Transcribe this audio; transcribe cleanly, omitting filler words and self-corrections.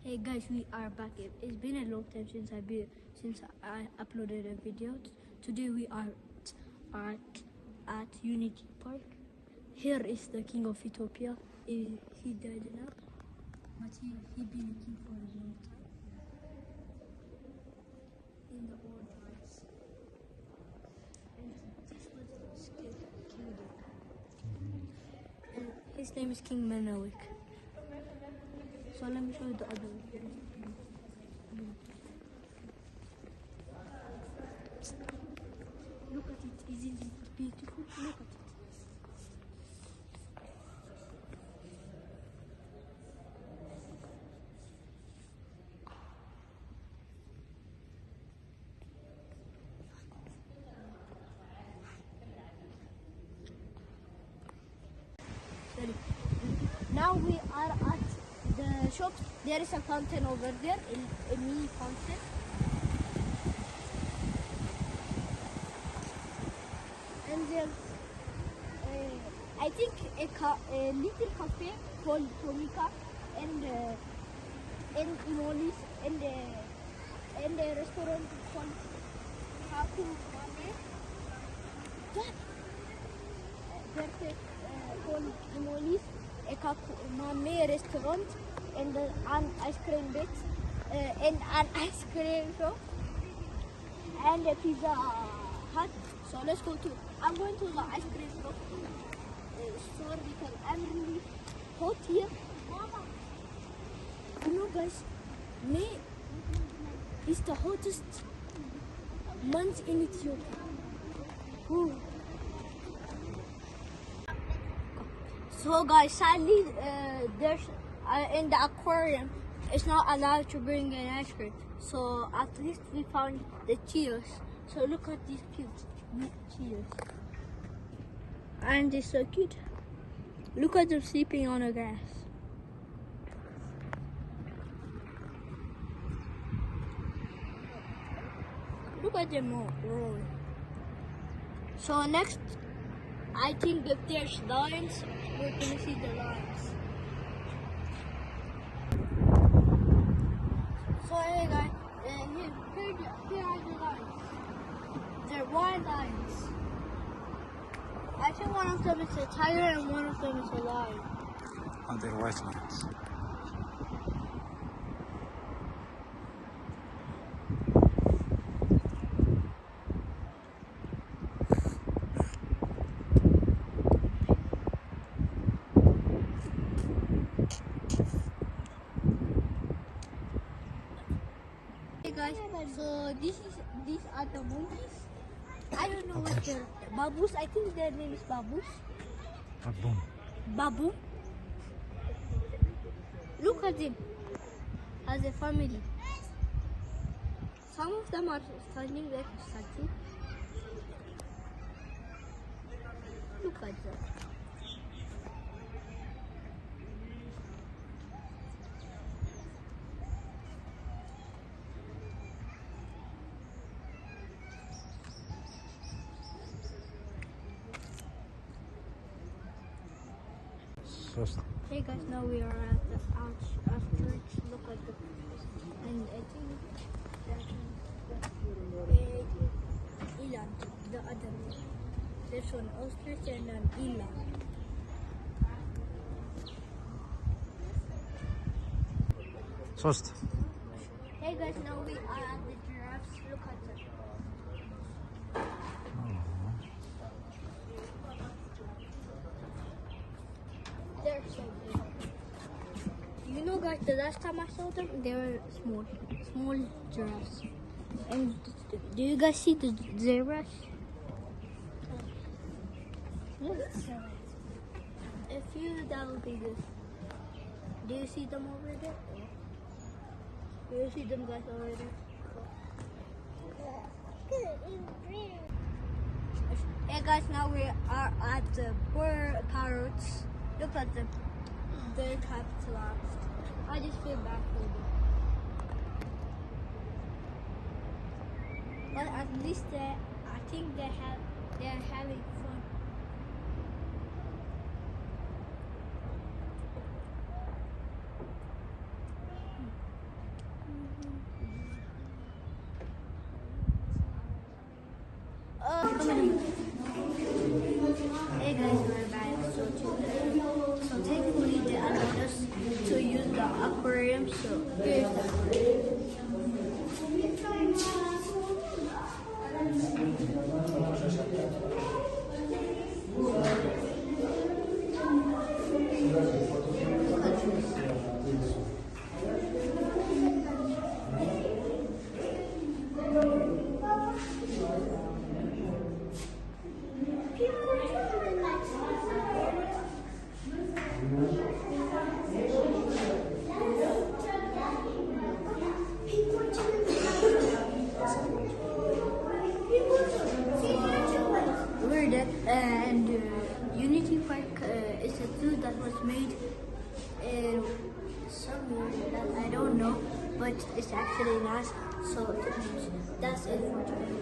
Hey guys, we are back. It's been a long time since I uploaded a video. Today we are at Unity Park. Here is the king of Ethiopia. He died now, but he been a king for a long time in the old times. And this was his kingdom. And his name is King Menelik. So let me show you the other one. Look at it. Isn't it beautiful? Look at it. Sorry. Now we are at the shop. There is a fountain over there, a mini fountain. And there's, I think, a little cafe called Tomica and Imolis and a restaurant called Kaku Mame. There's called Imolis, a Kaku Mame restaurant and an ice cream bit and an ice cream shop and a pizza hut. So let's go to. I'm going to the ice cream shop store because I'm really hot here. You know, guys, May is the hottest month in Ethiopia. Ooh. So, guys, sadly, there's in the aquarium, it's not allowed to bring an ice cream. So at least we found the cheers. So look at these cute cheers. And they're so cute. Look at them sleeping on the grass. Look at them rolling. So next, I think if there's lions, we're gonna see the lions. So hey guys, here are the lions. They're wild lions. I think one of them is a tiger and one of them is a lion. Oh, they're white lions. Hey guys, so these are the monkeys. I don't know what they're baboons. I think their name is baboons. Baboon. Baboon. Look at them as a family. Some of them are standing like a statue. Look at them. Hey guys, now we are at the church. Look at the, and I think that's Ilan, the other one. This one ostrich and an Ilan. Sost. Hey guys, now we are at the giraffes. Look at them. They're so big. You know, guys, the last time I saw them, they were small giraffes. And do you guys see the zebras? Yes. A few, that would be good. Do you see them over there? Do you see them guys over there? Hey guys, now we are at the parrots. Look at them. They're capitalized. I just feel bad for them. But at least I think they're having fun. Hey guys, we're back. So thankfully they allowed us to use the aquarium. So here's the aquarium. And Unity Park is a zoo that was made somewhere that I don't know, but it's actually nice. So that's it for today.